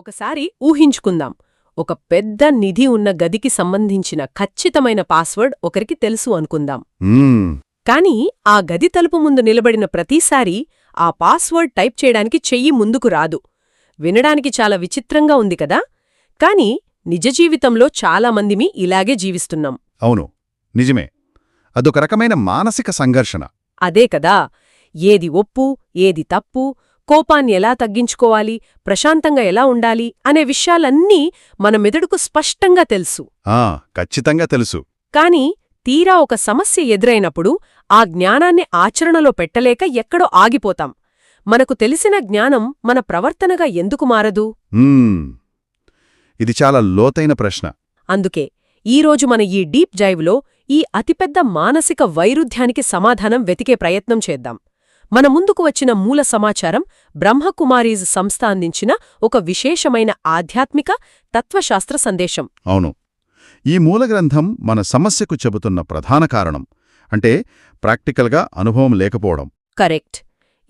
ఒకసారి ఊహించుకుందాం, ఒక పెద్ద నిధి ఉన్న గదికి సంబంధించిన ఖచ్చితమైన పాస్వర్డ్ ఒకరికి తెలుసు అనుకుందాం. కాని ఆ గది తలుపు ముందు నిలబడిన ప్రతిసారీ ఆ పాస్వర్డ్ టైప్ చేయడానికి చెయ్యి ముందుకు రాదు. వినడానికి చాలా విచిత్రంగా ఉంది కదా, కాని నిజ జీవితంలో చాలామందిమి ఇలాగే జీవిస్తున్నాం. అవును, నిజమే. అదొక రకమైన మానసిక సంఘర్షణ. అదే కదా, ఏది ఒప్పు, ఏది తప్పు, కోపాన్ని ఎలా తగ్గించుకోవాలి, ప్రశాంతంగా ఎలా ఉండాలి అనే విషయాలన్నీ మన మెదడుకు స్పష్టంగా తెలుసు. ఖచ్చితంగా తెలుసు. కాని తీరా ఒక సమస్య ఎదురైనప్పుడు ఆ జ్ఞానాన్ని ఆచరణలో పెట్టలేక ఎక్కడో ఆగిపోతాం. మనకు తెలిసిన జ్ఞానం మన ప్రవర్తనగా ఎందుకు మారదు? ఇది చాలా లోతైన ప్రశ్న. అందుకే ఈరోజు మన ఈ డీప్ డైవ్లో ఈ అతిపెద్ద మానసిక వైరుధ్యానికి సమాధానం వెతికే ప్రయత్నం చేద్దాం. మన ముందుకు వచ్చిన మూల సమాచారం బ్రహ్మకుమారీస్ సంస్థ అందించిన ఒక విశేషమైన ఆధ్యాత్మిక తత్వశాస్త్ర సందేశం. అవును, ఈ మూలగ్రంథం మన సమస్యకు చెబుతున్న ప్రధాన కారణం అంటే ప్రాక్టికల్గా అనుభవం లేకపోవడం. కరెక్ట్.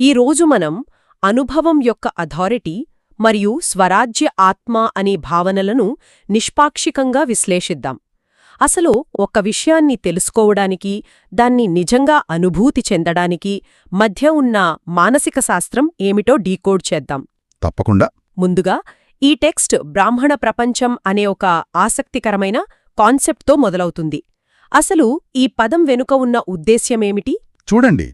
ఈరోజు మనం అనుభవం యొక్క అథారిటీ మరియు స్వరాజ్య ఆత్మ అనే భావనలను నిష్పాక్షికంగా విశ్లేషిద్దాం. అసలు ఒక విషయాన్ని తెలుసుకోవడానికి, దాన్ని నిజంగా అనుభూతి చెందడానికి మధ్య ఉన్న మానసిక శాస్త్రం ఏమిటో డీకోడ్ చేద్దాం. తప్పకుండా. ముందుగా ఈ టెక్స్ట్ బ్రాహ్మణ ప్రపంచం అనే ఒక ఆసక్తికరమైన కాన్సెప్ట్తో మొదలవుతుంది. అసలు ఈ పదం వెనుక ఉన్న ఉద్దేశ్యమేమిటి? చూడండి,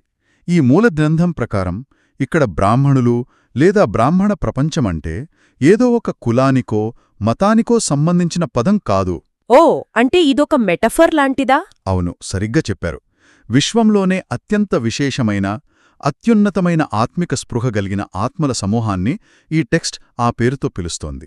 ఈ మూలగ్రంథం ప్రకారం ఇక్కడ బ్రాహ్మణులు లేదా బ్రాహ్మణ ప్రపంచమంటే ఏదో ఒక కులానికో మతానికో సంబంధించిన పదం కాదు. ఓ, అంటే ఇదొక మెటఫర్ లాంటిదా? అవును, సరిగ్గా చెప్పారు. విశ్వంలోనే అత్యంత విశేషమైన, అత్యున్నతమైన ఆత్మిక స్పృహ గలిగిన ఆత్మల సమూహాన్ని ఈ టెక్స్ట్ ఆ పేరుతో పిలుస్తోంది.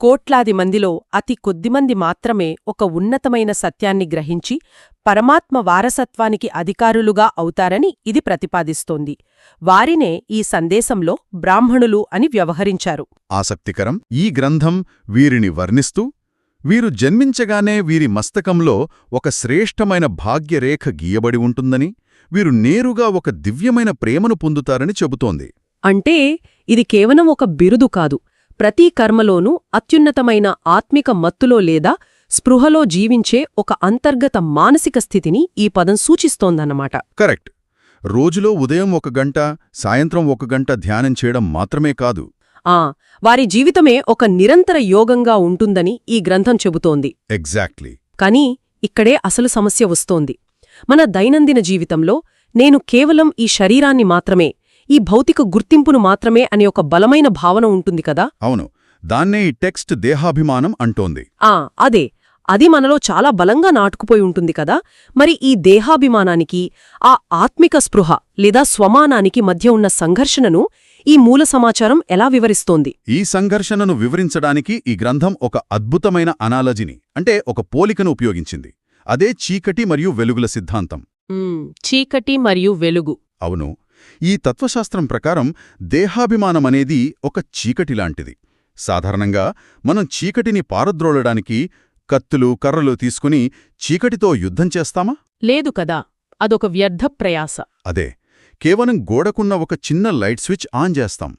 కోట్లాది మందిలో అతి కొద్దిమంది మాత్రమే ఒక ఉన్నతమైన సత్యాన్ని గ్రహించి పరమాత్మ వారసత్వానికి అధికారులుగా అవుతారని ఇది ప్రతిపాదిస్తోంది. వారినే ఈ సందేశంలో బ్రాహ్మణులు అని వ్యవహరించారు. ఆసక్తికరం. ఈ గ్రంథం వీరిని వర్ణిస్తూ వీరు జన్మించగానే వీరి మస్తకంలో ఒక శ్రేష్టమైన భాగ్యరేఖ గీయబడి ఉంటుందని, వీరు నేరుగా ఒక దివ్యమైన ప్రేమను పొందుతారని చెబుతోంది. అంటే ఇది కేవలం ఒక బిరుదు కాదు, ప్రతి కర్మలోనూ అత్యున్నతమైన ఆత్మిక మత్తులో లేదా స్పృహలో జీవించే ఒక అంతర్గత మానసిక స్థితిని ఈ పదం సూచిస్తోందన్నమాట. కరెక్ట్. రోజులో ఉదయం 1 గంట, సాయంత్రం 1 గంట ధ్యానం చేయడం మాత్రమే కాదు, వారి జీవితమే ఒక నిరంతర యోగంగా ఉంటుందని ఈ గ్రంథం చెబుతోంది. ఎగ్జాక్ట్లీ. కానీ ఇక్కడే అసలు సమస్య వస్తోంది. మన దైనందిన జీవితంలో నేను కేవలం ఈ శరీరాన్ని మాత్రమే, ఈ భౌతిక గుర్తింపును మాత్రమే అనే ఒక బలమైన భావన ఉంటుంది కదా. అవును, దాన్నే ఈ టెక్స్ట్ దేహాభిమానం అంటోంది. అది మనలో చాలా బలంగా నాటుకుపోయి ఉంటుంది కదా. మరి ఈ దేహాభిమానానికి, ఆ ఆత్మిక స్పృహ లేదా స్వమానానికి మధ్య ఉన్న సంఘర్షణను ఈ మూల సమాచారం ఎలా వివరిస్తోంది? ఈ సంఘర్షణను వివరించడానికి ఈ గ్రంథం ఒక అద్భుతమైన అనాలజీని, అంటే ఒక పోలికను ఉపయోగించింది. అదే చీకటి మరియు వెలుగుల సిద్ధాంతం. చీకటి మరియు వెలుగు. అవును, ఈ తత్వశాస్త్రం ప్రకారం దేహాభిమానమనేది ఒక చీకటిలాంటిది. సాధారణంగా మనం చీకటిని పారద్రోలడానికి కత్తులు, కర్రలు తీసుకుని చీకటితో యుద్ధం చేస్తామా? లేదు కదా, అదొక వ్యర్థ ప్రయాస. అదే, కేవలం గోడకున్న ఒక చిన్న లైట్ స్విచ్ ఆన్ చేస్తాం.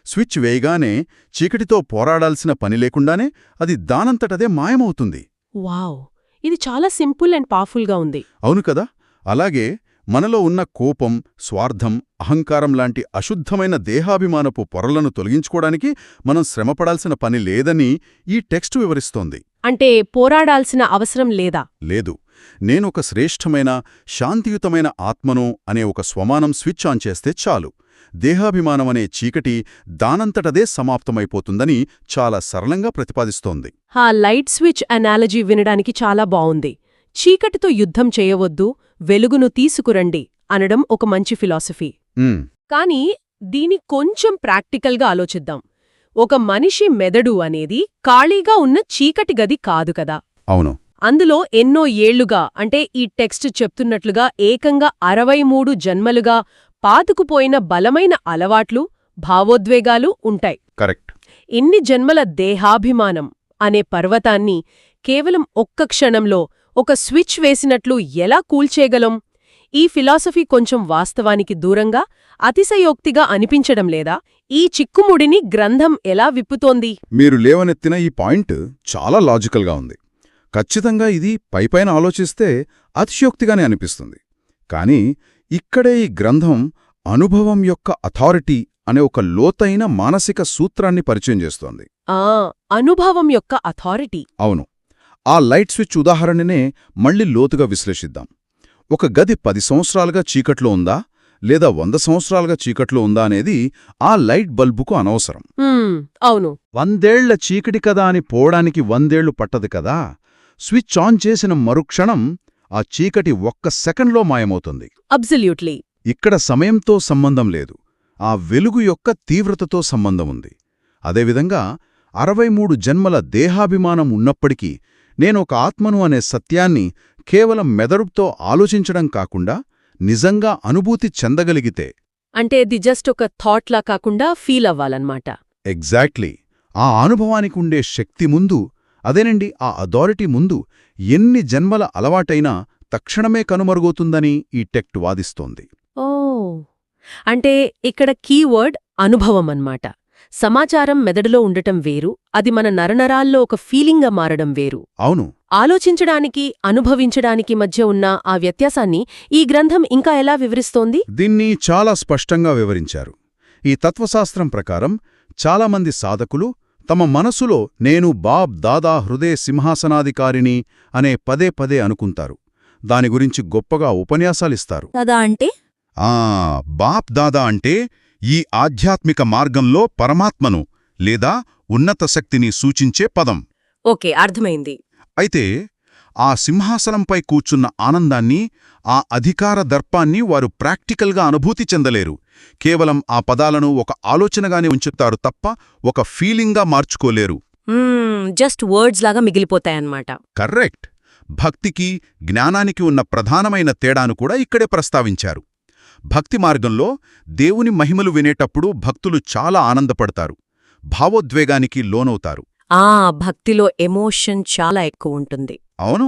స్విచ్ వేయగానే చీకటితో పోరాడాల్సిన పని లేకుండానే అది దానంతటదే మాయమవుతుంది. వావ్, ఇది చాలా సింపుల్ అండ్ పవర్ఫుల్గా ఉంది. అవును కదా. అలాగే మనలో ఉన్న కోపం, స్వార్థం, అహంకారం లాంటి అశుద్ధమైన దేహాభిమానపు పొరలను తొలగించుకోవడానికి మనం శ్రమపడాల్సిన పని లేదని ఈ టెక్స్టు వివరిస్తోంది. అంటే పోరాడాల్సిన అవసరం లేదా? లేదు. నేనొక శ్రేష్టమైన, శాంతియుతమైన ఆత్మను అనే ఒక స్వమానం స్విచ్ ఆన్ చేస్తే చాలు, దేహాభిమానమనే చీకటి దానంతటదే సమాప్తమైపోతుందని చాలా సరళంగా ప్రతిపాదిస్తోంది. లైట్ స్విచ్ అనాలజీ వినడానికి చాలా బావుంది. చీకటితో యుద్ధం చేయవద్దు, వెలుగును తీసుకురండి అనడం ఒక మంచి ఫిలాసఫీ. కాని దీని కొంచెం ప్రాక్టికల్గా ఆలోచిద్దాం. ఒక మనిషి మెదడు అనేది ఖాళీగా ఉన్న చీకటి గది కాదు కదా. అవును. అందులో ఎన్నో ఏళ్లుగా, అంటే ఈ టెక్స్ట్ చెప్తున్నట్లుగా ఏకంగా 63 జన్మలుగా పాతుకుపోయిన బలమైన అలవాట్లు, భావోద్వేగాలు ఉంటాయి. కరెక్ట్. ఇన్ని జన్మల దేహాభిమానం అనే పర్వతాన్ని కేవలం ఒక్క క్షణంలో ఒక స్విచ్ వేసినట్లు ఎలా కూల్చేయగలం? ఈ ఫిలాసఫీ కొంచెం వాస్తవానికి దూరంగా అతిశయోక్తిగా అనిపించడం లేదా? ఈ చిక్కుముడిని గ్రంథం ఎలా విప్పుతోంది? మీరు లేవనెత్తిన ఈ పాయింట్ చాలా లాజికల్గా ఉంది. ఖచ్చితంగా ఇది పైపైన ఆలోచిస్తే అతిశయోక్తిగానే అనిపిస్తుంది. కానీ ఇక్కడే ఈ గ్రంథం అనుభవం యొక్క అథారిటీ అనే ఒక లోతైన మానసిక సూత్రాన్ని పరిచయం చేస్తోంది. అనుభవం యొక్క అథారిటీ. అవును. ఆ లైట్ స్విచ్ ఉదాహరణనే మళ్ళీ లోతుగా విశ్లేషిద్దాం. ఒక గది 10 సంవత్సరాలుగా చీకట్లో ఉందా లేదా 100 సంవత్సరాలుగా చీకట్లో ఉందా అనేది ఆ లైట్ బల్బుకు అనవసరం. అవును. 100 ఏళ్ల చీకటి కదా అని పోవడానికి 100 ఏళ్లు పట్టదు కదా. స్విచ్ ఆన్ చేసిన మరుక్షణం ఆ చీకటి ఒక్క సెకండ్లో మాయమవుతుంది. అబ్సల్యూట్లీ. ఇక్కడ సమయంతో సంబంధం లేదు, ఆ వెలుగు యొక్క తీవ్రతతో సంబంధం ఉంది. అదేవిధంగా 63 జన్మల దేహాభిమానం ఉన్నప్పటికీ నేనొక ఆత్మను అనే సత్యాన్ని కేవలం మెదడుతో ఆలోచించడం కాకుండా నిజంగా అనుభూతి చెందగలిగితే, అంటే ఇది జస్ట్ ఒక థాట్లా కాకుండా ఫీల్ అవ్వాలన్నమాట. ఎగ్జాక్ట్లీ, ఆ అనుభవానికి ఉండే శక్తి ముందు, అదేనండి ఆ అథారిటీ ముందు ఎన్ని జన్మల అలవాటైనా తక్షణమే కనుమరుగవుతుందని ఈ టెక్ట్ వాదిస్తోంది. ఓ, అంటే ఇక్కడ కీవర్డ్ అనుభవం అన్నమాట. సమాచారం మెదడులో ఉండటం వేరు, అది మన నరనరాల్లో ఒక ఫీలింగ్గా మారడం వేరు. అవును. ఆలోచించడానికి, అనుభవించడానికి మధ్య ఉన్న ఆ వ్యత్యాసాన్ని ఈ గ్రంథం ఇంకా ఎలా వివరిస్తోంది? దీన్ని చాలా స్పష్టంగా వివరించారు. ఈ తత్వశాస్త్రం ప్రకారం చాలామంది సాధకులు తమ మనసులో నేను బాప్ దాదా హృదయ సింహాసనాధికారిని అనే పదే పదే అనుకుంటారు. దాని గురించి గొప్పగా ఉపన్యాసాలిస్తారు. దాదా అంటే? బాప్ దాదా అంటే ఈ ఆధ్యాత్మిక మార్గంలో పరమాత్మను లేదా ఉన్నత శక్తిని సూచించే పదం. ఓకే, అర్థమైంది. అయితే ఆ సింహాసనంపై కూర్చున్న ఆనందాన్ని, ఆ అధికార దర్పాన్ని వారు ప్రాక్టికల్గా అనుభూతి చెందలేరు. కేవలం ఆ పదాలను ఒక ఆలోచనగానే ఉంచుతారు తప్ప ఒక ఫీలింగ్గా మార్చుకోలేరు. జస్ట్ వర్డ్స్ లాగా మిగిలిపోతాయన్నమాట. కర్రెక్ట్. భక్తికి, జ్ఞానానికి ఉన్న ప్రధానమైన తేడాను కూడా ఇక్కడే ప్రస్తావించారు. భక్తి మార్గంలో దేవుని మహిమలు వినేటప్పుడు భక్తులు చాలా ఆనందపడతారు, భావోద్వేగానికి లోనవుతారు. భక్తిలో ఎమోషన్ చాలా ఎక్కువ ఉంటుంది. అవును.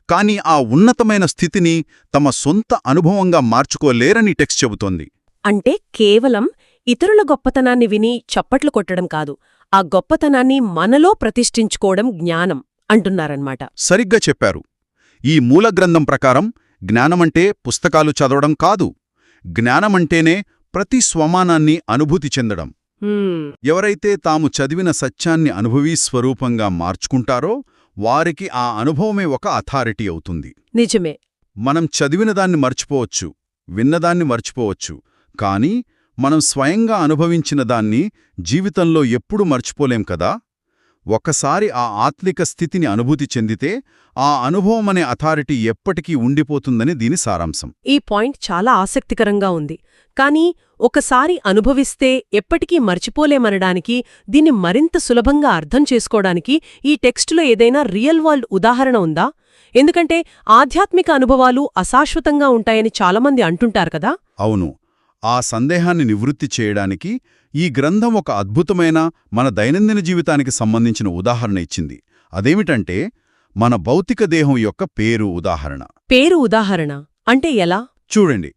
కాని ఆ ఉన్నతమైన స్థితిని తమ సొంత అనుభవంగా మార్చుకోలేరని టెక్స్ట్ చెబుతోంది. అంటే కేవలం ఇతరుల గొప్పతనాన్ని విని చప్పట్లు కొట్టడం కాదు, ఆ గొప్పతనాన్ని మనలో ప్రతిష్ఠించుకోవడం జ్ఞానం అంటున్నారన్నమాట. సరిగ్గా చెప్పారు. ఈ మూలగ్రంథం ప్రకారం జ్ఞానమంటే పుస్తకాలు చదవడం కాదు. జ్ఞానమంటేనే ప్రతి స్వమానాన్ని అనుభూతి చెందడం. ఎవరైతే తాము చదివిన సత్యాన్ని అనుభవీ స్వరూపంగా మార్చుకుంటారో వారికి ఆ అనుభవమే ఒక అథారిటీ అవుతుంది. నిజమే. మనం చదివినదాన్ని మర్చిపోవచ్చు, విన్నదాన్ని మర్చిపోవచ్చు, కానీ మనం స్వయంగా అనుభవించిన దాన్ని జీవితంలో ఎప్పుడూ మర్చిపోలేం కదా. ఒకసారి ఆ ఆత్మిక స్థితిని అనుభూతి చెందితే ఆ అనుభవం అనే అథారిటీ ఎప్పటికీ ఉండిపోతుందని దీని సారాంశం. ఈ పాయింట్ చాలా ఆసక్తికరంగా ఉంది. కానీ ఒకసారి అనుభవిస్తే ఎప్పటికీ మర్చిపోలేమనడానికి, దీన్ని మరింత సులభంగా అర్థం చేసుకోవడానికి ఈ టెక్స్టులో ఏదైనా రియల్ వరల్డ్ ఉదాహరణ ఉందా? ఎందుకంటే ఆధ్యాత్మిక అనుభవాలు అశాశ్వతంగా ఉంటాయని చాలామంది అంటుంటారు కదా. అవును. ఆ సందేహాన్ని నివృత్తి చేయడానికి ఈ గ్రంథం ఒక అద్భుతమైన మన దైనందిన జీవితానికి సంబంధించిన ఉదాహరణ ఇచ్చింది. అదేమిటంటే మన భౌతిక దేహం యొక్క పేరు ఉదాహరణ. పేరు ఉదాహరణ అంటే ఎలా? చూడండి,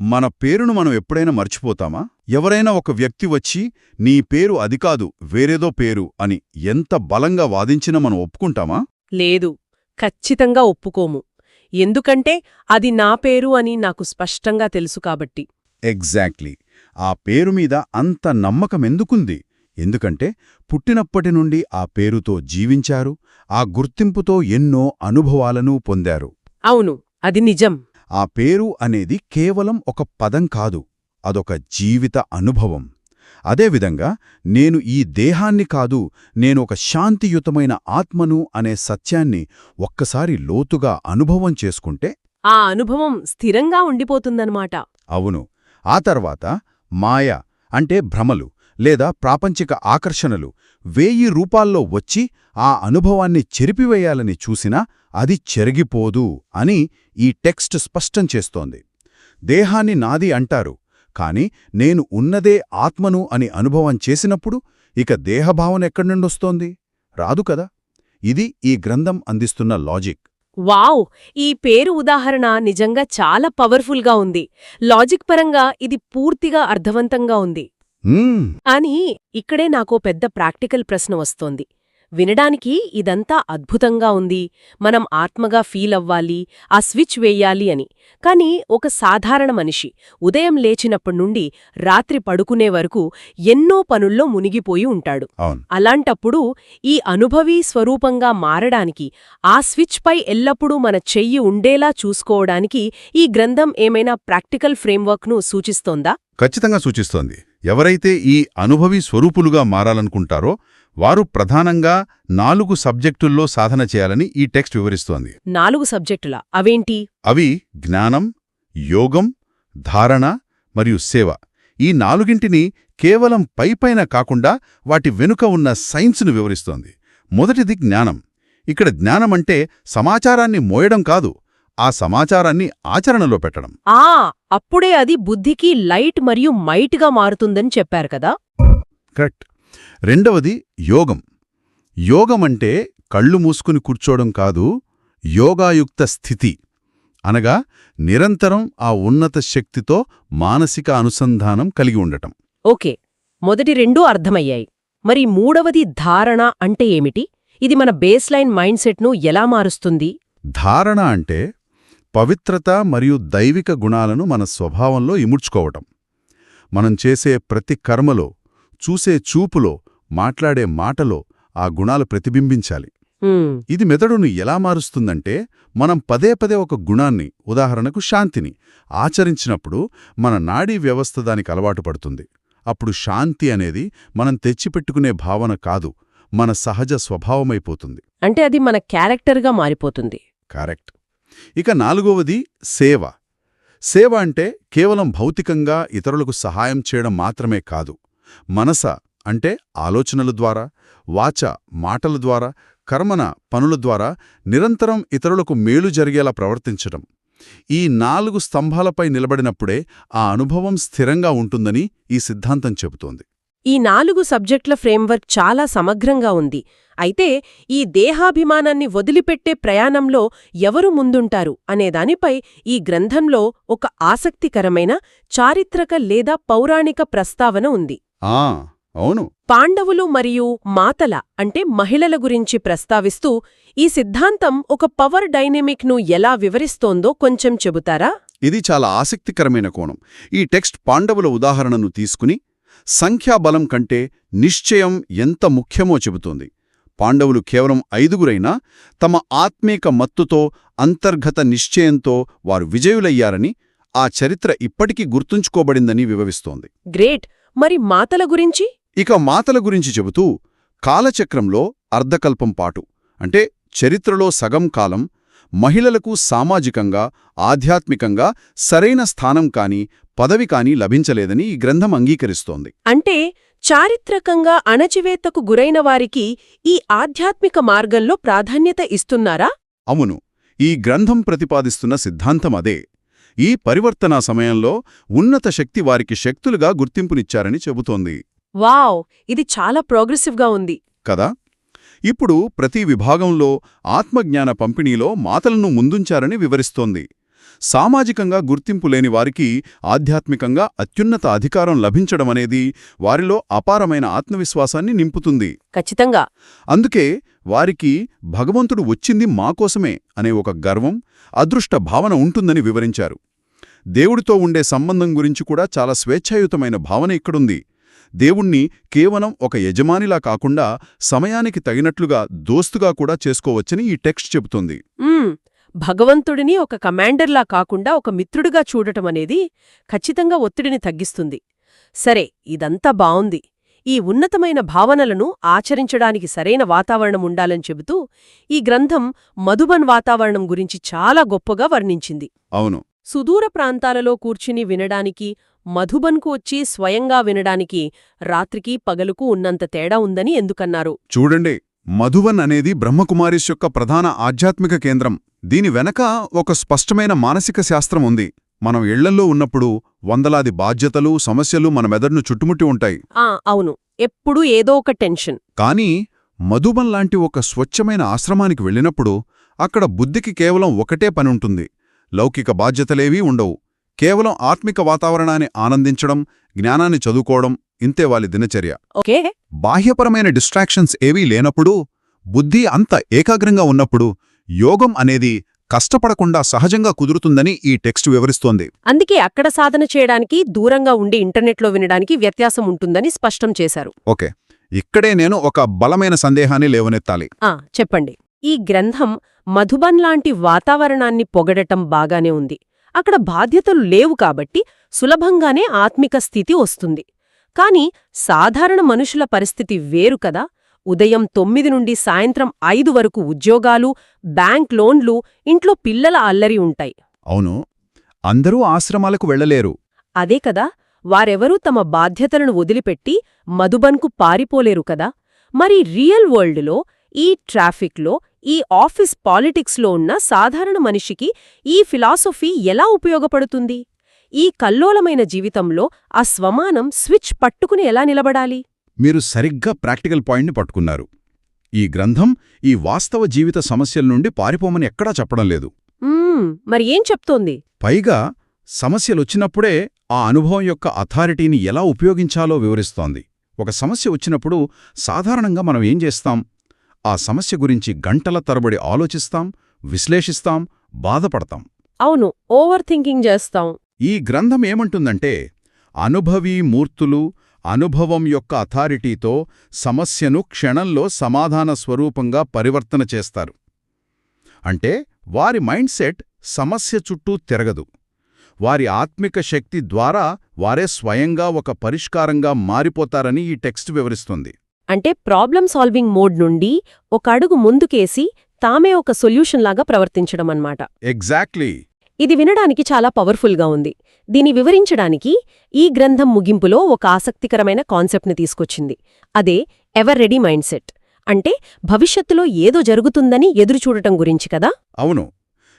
మన పేరును మనం ఎప్పుడైనా మర్చిపోతామా? ఎవరైనా ఒక వ్యక్తి వచ్చి నీ పేరు అది కాదు వేరేదో పేరు అని ఎంత బలంగా వాదించినా మనం ఒప్పుకుంటామా? లేదు, ఖచ్చితంగా ఒప్పుకోము. ఎందుకంటే అది నా పేరు అని నాకు స్పష్టంగా తెలుసు కాబట్టి. ఎగ్జాక్ట్లీ. ఆ పేరు మీద అంత నమ్మకమెందుకుంది? ఎందుకంటే పుట్టినప్పటి నుండి ఆ పేరుతో జీవించారు, ఆ గుర్తింపుతో ఎన్నో అనుభవాలను పొందారు. అవును, అది నిజం. ఆ పేరు అనేది కేవలం ఒక పదం కాదు, అదొక జీవిత అనుభవం. అదేవిధంగా నేను ఈ దేహాన్ని కాదు, నేను ఒక శాంతియుతమైన ఆత్మను అనే సత్యాన్ని ఒక్కసారి లోతుగా అనుభవం చేసుకుంటే ఆ అనుభవం స్థిరంగా ఉండిపోతుందన్నమాట. అవును. ఆ తర్వాత మాయ అంటే భ్రమలు లేదా ప్రాపంచిక ఆకర్షణలు 1000 రూపాల్లో వచ్చి ఆ అనుభవాన్ని చెరిపివేయాలని చూసినా అది చెరిగిపోదు అని ఈ టెక్స్ట్ స్పష్టం చేస్తోంది. దేహాన్ని నాది అంటారు, కాని నేను ఉన్నదే ఆత్మను అని అనుభవం చేసినప్పుడు ఇక దేహభావన ఎక్కడి నుండొస్తోంది? రాదు కదా. ఇది ఈ గ్రంథం అందిస్తున్న లాజిక్. వావ్! ఈ పేరు ఉదాహరణ నిజంగా చాలా పవర్ఫుల్గా ఉంది. లాజిక్ పరంగా ఇది పూర్తిగా అర్థవంతంగా ఉంది. అని ఇక్కడే నాకో పెద్ద ప్రాక్టికల్ ప్రశ్న వస్తోంది. వినడానికి ఇదంతా అద్భుతంగా ఉంది, మనం ఆత్మగా ఫీల్ అవ్వాలి, ఆ స్విచ్ వేయాలి అని. కానీ ఒక సాధారణ మనిషి ఉదయం లేచినప్పటి నుండి రాత్రి పడుకునే వరకు ఎన్నో పనుల్లో మునిగిపోయి ఉంటాడు. అలాంటప్పుడు ఈ అనుభవీ స్వరూపంగా మారడానికి, ఆ స్విచ్ పై ఎల్లప్పుడూ మన చెయ్యి ఉండేలా చూసుకోవడానికి ఈ గ్రంథం ఏమైనా ప్రాక్టికల్ ఫ్రేమ్వర్క్ను సూచిస్తోందా? ఖచ్చితంగా సూచిస్తోంది. ఎవరైతే ఈ అనుభవీ స్వరూపులుగా మారాలనుకుంటారో వారు ప్రధానంగా 4 సబ్జెక్టుల్లో సాధన చేయాలని ఈ టెక్స్ట్ వివరిస్తోంది. 4 సబ్జెక్టులా? అవేంటి? అవి జ్ఞానం, యోగం, ధారణ మరియు సేవ. ఈ 4ంటిని కేవలం పైపైన కాకుండా వాటి వెనుక ఉన్న సైన్స్ను వివరిస్తోంది. మొదటిది జ్ఞానం. ఇక్కడ జ్ఞానమంటే సమాచారాన్ని మోయడం కాదు, ఆ సమాచారాన్ని ఆచరణలో పెట్టడం. అప్పుడే అది బుద్ధికి లైట్ మరియు మైట్గా మారుతుందని చెప్పారు కదా. కరెక్ట్. రెండవది యోగం. యోగమంటే కళ్ళు మూసుకుని కూర్చోవడం కాదు, యోగాయుక్త స్థితి అనగా నిరంతరం ఆ ఉన్నత శక్తితో మానసిక అనుసంధానం కలిగి ఉండటం. ఓకే, మొదటి 2 అర్థమయ్యాయి. మరి మూడవది ధారణ అంటే ఏమిటి? ఇది మన బేస్లైన్ మైండ్ సెట్ను ఎలా మారుస్తుంది? ధారణ అంటే పవిత్రత మరియు దైవిక గుణాలను మన స్వభావంలో ఇముడ్చుకోవటం. మనం చేసే ప్రతి కర్మలో, చూసే చూపులో, మాట్లాడే మాటలో ఆ గుణాలు ప్రతిబింబించాలి. ఇది మెదడును ఎలా మారుస్తుందంటే, మనం పదే పదే ఒక గుణాన్ని, ఉదాహరణకు శాంతిని ఆచరించినప్పుడు మన నాడీ వ్యవస్థ దానికి అలవాటు పడుతుంది. అప్పుడు శాంతి అనేది మనం తెచ్చిపెట్టుకునే భావన కాదు, మన సహజ స్వభావమైపోతుంది. అంటే అది మన క్యారెక్టర్గా మారిపోతుంది. కరెక్ట్. ఇక 4వది సేవ. సేవ అంటే కేవలం భౌతికంగా ఇతరులకు సహాయం చేయడం మాత్రమే కాదు, మనస అంటే ఆలోచనల ద్వారా, వాచ మాటల ద్వారా, కర్మన పనుల ద్వారా నిరంతరం ఇతరులకు మేలు జరిగేలా ప్రవర్తించడం. ఈ 4 స్తంభాలపై నిలబడినప్పుడే ఆ అనుభవం స్థిరంగా ఉంటుందని ఈ సిద్ధాంతం చెబుతోంది. ఈ 4 సబ్జెక్టుల ఫ్రేమ్వర్క్ చాలా సమగ్రంగా ఉంది. అయితే ఈ దేహాభిమానాన్ని వదిలిపెట్టే ప్రయాణంలో ఎవరు ముందుంటారు అనేదానిపై ఈ గ్రంథంలో ఒక ఆసక్తికరమైన చారిత్రక లేదా పౌరాణిక ప్రస్తావన ఉంది. అవును. పాండవులు మరియు మాతల అంటే మహిళల గురించి ప్రస్తావిస్తూ ఈ సిద్ధాంతం ఒక పవర్ డైనమిక్ను ఎలా వివరిస్తోందో కొంచెం చెబుతారా? ఇది చాలా ఆసక్తికరమైన కోణం. ఈ టెక్స్ట్ పాండవుల ఉదాహరణను తీసుకుని సంఖ్యాబలం కంటే నిశ్చయం ఎంత ముఖ్యమో చెబుతోంది. పాండవులు కేవలం 5గురైనా తమ ఆత్మీక మత్తుతో, అంతర్గత నిశ్చయంతో వారు విజయులయ్యారని, ఆ చరిత్ర ఇప్పటికీ గుర్తుంచుకోబడిందని వివరిస్తోంది. గ్రేట్. మరి మాతల గురించి? ఇక మాతల గురించి చెబుతూ, కాలచక్రంలో అర్ధకల్పం పాటు అంటే చరిత్రలో సగం కాలం మహిళలకు సామాజికంగా, ఆధ్యాత్మికంగా సరైన స్థానం కాని, పదవి కాని లభించలేదని ఈ గ్రంథం అంగీకరిస్తోంది. అంటే చారిత్రకంగా అణచివేతకు గురైన వారికి ఈ ఆధ్యాత్మిక మార్గంలో ప్రాధాన్యత ఇస్తున్నారా? అవును. ఈ గ్రంథం ప్రతిపాదిస్తున్న సిద్ధాంతం అదే. ఈ పరివర్తనా సమయంలో ఉన్నత శక్తి వారికి శక్తులుగా గుర్తింపునిచ్చారని చెబుతోంది. వావ్! ఇది చాలా ప్రోగ్రెసివ్గా ఉంది కదా. ఇప్పుడు ప్రతి విభాగంలో ఆత్మజ్ఞాన పంపిణీలో మాతలను ముందుంచారని వివరిస్తోంది. సామాజికంగా గుర్తింపు లేని వారికి ఆధ్యాత్మికంగా అత్యున్నత అధికారం లభించడమనేది వారిలో అపారమైన ఆత్మవిశ్వాసాన్ని నింపుతుంది. ఖచ్చితంగా. అందుకే వారికి భగవంతుడు వచ్చింది మాకోసమే అనే ఒక గర్వం, అదృష్ట భావన ఉంటుందని వివరించారు. దేవుడితో ఉండే సంబంధం గురించి కూడా చాలా స్వేచ్ఛాయుతమైన భావన ఇక్కడుంది. దేవుణ్ణి కేవలం ఒక యజమానిలా కాకుండా సమయానికి తగినట్లుగా దోస్తుగా కూడా చేసుకోవచ్చని ఈ టెక్స్ట్ చెబుతోంది. భగవంతుడిని ఒక కమాండర్లా కాకుండా ఒక మిత్రుడిగా చూడటమనేది ఖచ్చితంగా ఒత్తిడిని తగ్గిస్తుంది. సరే, ఇదంతా బావుంది. ఈ ఉన్నతమైన భావనలను ఆచరించడానికి సరైన వాతావరణం ఉండాలని చెబుతూ ఈ గ్రంథం మధుబన్ వాతావరణం గురించి చాలా గొప్పగా వర్ణించింది. అవును. సుదూర ప్రాంతాలలో కూర్చుని వినడానికి, మధుబన్కు వచ్చి స్వయంగా వినడానికి రాత్రికి పగలుకు ఉన్నంత తేడా ఉందని ఎందుకన్నారు? చూడండి, మధుబన్ అనేది బ్రహ్మకుమారిస్ యొక్క ప్రధాన ఆధ్యాత్మిక కేంద్రం. దీని వెనక ఒక స్పష్టమైన మానసిక శాస్త్రం ఉంది. మనం ఇళ్లల్లో ఉన్నప్పుడు వందలాది బాధ్యతలు, సమస్యలు మన మెదడును చుట్టుముట్టి ఉంటాయి. అవును, ఎప్పుడూ ఏదో ఒక టెన్షన్. కానీ మధుబన్ లాంటి ఒక స్వచ్ఛమైన ఆశ్రమానికి వెళ్ళినప్పుడు అక్కడ బుద్ధికి కేవలం ఒకటే పనుంటుంది. లౌకిక బాధ్యతలేవీ ఉండవు. కేవలం ఆత్మిక వాతావరణాన్ని ఆనందించడం, జ్ఞానాన్ని చదువుకోవడం ఇంతే వాళ్ళ దినచర్య. ఓకే. బాహ్యపరమైన డిస్ట్రాక్షన్స్ ఏవీ లేనప్పుడు, బుద్ధి అంత ఏకాగ్రంగా ఉన్నప్పుడు యోగం అనేది కష్టపడకుండా సహజంగా కుదురుతుందని ఈ టెక్స్ట్ వివరిస్తోంది. అందుకే అక్కడ సాధన చేయడానికి, దూరంగా ఉండి ఇంటర్నెట్లో వినడానికి వ్యత్యాసం ఉంటుందని స్పష్టం చేశారు. ఓకే, ఇక్కడే నేను ఒక బలమైన సందేహాన్ని లేవనెత్తాలి. చెప్పండి. ఈ గ్రంథం మధుబన్ లాంటి వాతావరణాన్ని పొగడటం బాగానే ఉంది. అక్కడ బాధ్యతలు లేవు కాబట్టి సులభంగానే ఆత్మిక స్థితి వస్తుంది. కాని సాధారణ మనుషుల పరిస్థితి వేరు కదా. ఉదయం 9 నుండి సాయంత్రం 5 వరకు ఉద్యోగాలు, బ్యాంక్ లోన్లు, ఇంట్లో పిల్లల అల్లరి ఉంటాయి. అవును, అందరూ ఆశ్రమాలకు వెళ్లలేరు. అదే కదా, వారెవరూ తమ బాధ్యతలను వదిలిపెట్టి మధుబన్కు పారిపోలేరు కదా. మరి రియల్ వరల్డ్లో, ఈ ట్రాఫిక్లో, ఈ ఆఫీస్ పాలిటిక్స్లో ఉన్న సాధారణ మనిషికి ఈ ఫిలాసఫీ ఎలా ఉపయోగపడుతుంది? ఈ కల్లోలమైన జీవితంలో ఆ స్వమానం స్విచ్ పట్టుకుని ఎలా నిలబడాలి? మీరు సరిగ్గా ప్రాక్టికల్ పాయింట్ని పట్టుకున్నారు. ఈ గ్రంథం ఈ వాస్తవ జీవిత సమస్యల నుండి పారిపోమని ఎక్కడా చెప్పడం లేదు. మరి ఏం చెప్తోంది? పైగా సమస్యలొచ్చినప్పుడే ఆ అనుభవం యొక్క అథారిటీని ఎలా ఉపయోగించాలో వివరిస్తోంది. ఒక సమస్య వచ్చినప్పుడు సాధారణంగా మనం ఏం చేస్తాం? ఆ సమస్య గురించి గంటల తరబడి ఆలోచిస్తాం, విశ్లేషిస్తాం, బాధపడతాం. అవును, ఓవర్ థింకింగ్ చేస్తాం. ఈ గ్రంథం ఏమంటుందంటే, అనుభవీ మూర్తులు అనుభవం యొక్క అథారిటీతో సమస్యను క్షణంలో సమాధాన స్వరూపంగా పరివర్తన చేస్తారు. అంటే వారి మైండ్ సెట్ సమస్య చుట్టూ తిరగదు. వారి ఆత్మిక శక్తి ద్వారా వారే స్వయంగా ఒక పరిష్కారంగా మారిపోతారని ఈ టెక్స్ట్ వివరిస్తుంది. అంటే ప్రాబ్లం సాల్వింగ్ మోడ్ నుండి ఒక అడుగు ముందుకేసి తామే ఒక సొల్యూషన్ లాగా ప్రవర్తించడం అన్నమాట. ఎగ్జాక్ట్లీ. ఇది వినడానికి చాలా పవర్ఫుల్గా ఉంది. దీని వివరించడానికి ఈ గ్రంథం ముగింపులో ఒక ఆసక్తికరమైన కాన్సెప్ట్ని తీసుకొచ్చింది. అదే ఎవర్ రెడీ మైండ్ సెట్. అంటే భవిష్యత్తులో ఏదో జరుగుతుందని ఎదురుచూడటం గురించి కదా. అవును,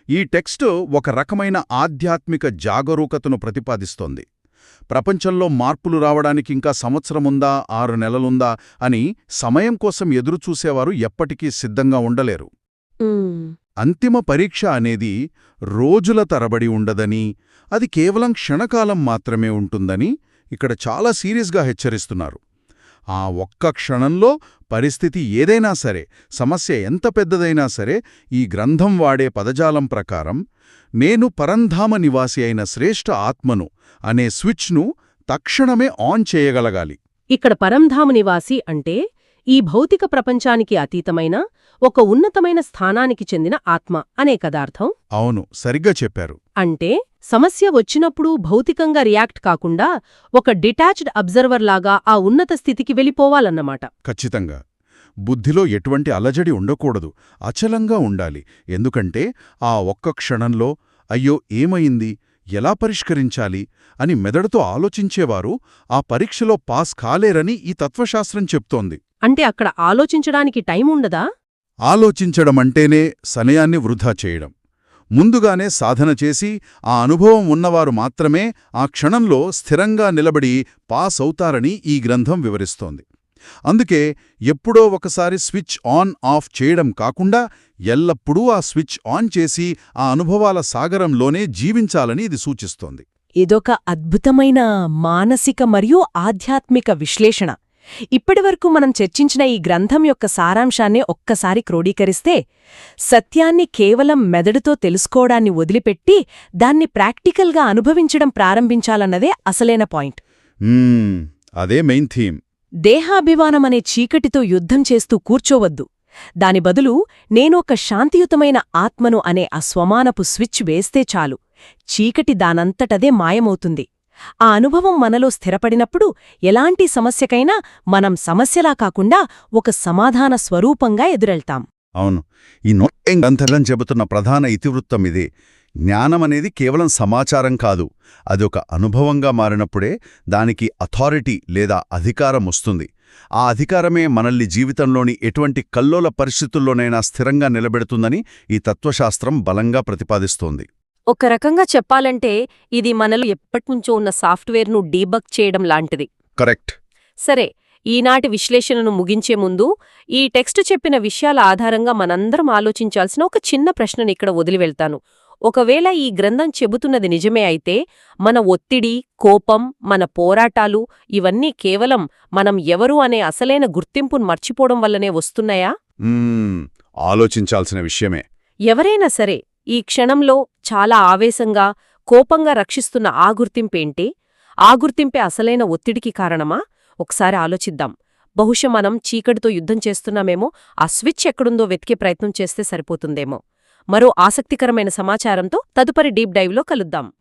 ఈ టెక్స్టు ఒక రకమైన ఆధ్యాత్మిక జాగరూకతను ప్రతిపాదిస్తోంది. ప్రపంచంలో మార్పులు రావడానికింకా సంవత్సరముందా, 6 నెలలుందా అని సమయం కోసం ఎదురుచూసేవారు ఎప్పటికీ సిద్ధంగా ఉండలేరు. అంతిమ పరీక్ష అనేది రోజుల తరబడి ఉండదని, అది కేవలం క్షణకాలం మాత్రమే ఉంటుందని ఇక్కడ చాలా సీరియస్గా హెచ్చరిస్తున్నారు. ఆ ఒక్క క్షణంలో పరిస్థితి ఏదైనా సరే, సమస్య ఎంత పెద్దదైనా సరే, ఈ గ్రంథం వాడే పదజాలం ప్రకారం నేను పరంధామ నివాసి అయిన శ్రేష్ఠ ఆత్మను అనే స్విచ్ను తక్షణమే ఆన్ చేయగలగాలి. ఇక్కడ పరంధామ నివాసి అంటే ఈ భౌతిక ప్రపంచానికి అతీతమైన ఒక ఉన్నతమైన స్థానానికి చెందిన ఆత్మ అనే కదార్థం. అవును, సరిగ్గా చెప్పారు. అంటే సమస్య వచ్చినప్పుడు భౌతికంగా రియాక్ట్ కాకుండా ఒక డిటాచ్డ్ అబ్జర్వర్ లాగా ఆ ఉన్నత స్థితికి వెళ్ళిపోవాలన్నమాట. ఖచ్చితంగా. బుద్ధిలో ఎటువంటి అలజడి ఉండకూడదు, అచలంగా ఉండాలి. ఎందుకంటే ఆ ఒక్క క్షణంలో అయ్యో ఏమైంది, ఎలా పరిష్కరించాలి అని మెదడుతో ఆలోచించేవారు ఆ పరీక్షలో పాస్ కాలేరని ఈ తత్వశాస్త్రం చెప్తోంది. అంటే అక్కడ ఆలోచించడానికి టైం ఉండదా? ఆలోచించడమంటేనే సమయాన్ని వృధా చేయడం. ముందుగానే సాధన చేసి ఆ అనుభవం ఉన్నవారు మాత్రమే ఆ క్షణంలో స్థిరంగా నిలబడి పాస్ అవుతారని ఈ గ్రంథం వివరిస్తోంది. అందుకే ఎప్పుడో ఒకసారి స్విచ్ ఆన్ ఆఫ్ చేయడం కాకుండా ఎల్లప్పుడూ ఆ స్విచ్ ఆన్ చేసి ఆ అనుభవాల సాగరంలోనే జీవించాలని ఇది సూచిస్తోంది. ఇదొక అద్భుతమైన మానసిక మరియు ఆధ్యాత్మిక విశ్లేషణ. ఇప్పటివరకు మనం చర్చించిన ఈ గ్రంథం యొక్క సారాంశాన్నే ఒక్కసారి క్రోడీకరిస్తే, సత్యాన్ని కేవలం మెదడుతో తెలుసుకోవడాన్ని వదిలిపెట్టి దాన్ని ప్రాక్టికల్గా అనుభవించడం ప్రారంభించాలన్నదే అసలైన పాయింట్. అదే మెయిన్ థీమ్. దేహాభిమానమనే చీకటితో యుద్ధం చేస్తూ కూర్చోవద్దు. దాని బదులు నేను ఒక శాంతియుతమైన ఆత్మను అనే ఆ స్వమానపు స్విచ్ వేస్తే చాలు, చీకటి దానంతటదే మాయమవుతుంది. ఆ అనుభవం మనలో స్థిరపడినప్పుడు ఎలాంటి సమస్యకైనా మనం సమస్యలా కాకుండా ఒక సమాధాన స్వరూపంగా ఎదురెళ్తాం. అవును, ఈ నోటింగ్ గ్రంథం చెబుతున్న ప్రధాన ఇతివృత్తం ఇదే. జ్ఞానమనేది కేవలం సమాచారం కాదు, అదొక అనుభవంగా మారినప్పుడే దానికి అథారిటీ లేదా అధికారం వస్తుంది. ఆ అధికారమే మనల్ని జీవితంలోని ఎటువంటి కల్లోల పరిస్థితుల్లోనైనా స్థిరంగా నిలబెడుతుందని ఈ తత్వశాస్త్రం బలంగా ప్రతిపాదిస్తోంది. ఒక రకంగా చెప్పాలంటే ఇది మనలో ఎప్పటినుంచో ఉన్న సాఫ్ట్వేర్ను డీబగ్ చేయడం లాంటిది. కరెక్ట్. సరే, ఈనాటి విశ్లేషణను ముగించే ముందు ఈ టెక్స్ట్ చెప్పిన విషయాల ఆధారంగా మనందరం ఆలోచించాల్సిన ఒక చిన్న ప్రశ్నని ఇక్కడ వదిలివెళ్తాను. ఒకవేళ ఈ గ్రంథం చెబుతున్నది నిజమే అయితే మన ఒత్తిడి, కోపం, మన పోరాటాలు ఇవన్నీ కేవలం మనం ఎవరు అనే అసలైన గుర్తింపును మర్చిపోవడం వల్లనే వస్తున్నాయా? ఆలోచించాల్సిన విషయమే. ఎవరైనా సరే ఈ క్షణంలో చాలా ఆవేశంగా, కోపంగా రక్షిస్తున్న ఆ గుర్తింపేంటి? ఆ గుర్తింపే అసలైన ఒత్తిడికి కారణమా? ఒకసారి ఆలోచిద్దాం. బహుశా మనం చీకటితో యుద్ధం చేస్తున్నామేమో, ఆ స్విచ్ ఎక్కడుందో వెతికే ప్రయత్నం చేస్తే సరిపోతుందేమో. మరో ఆసక్తికరమైన సమాచారంతో తదుపరి డీప్ డైవ్లో కలుద్దాం.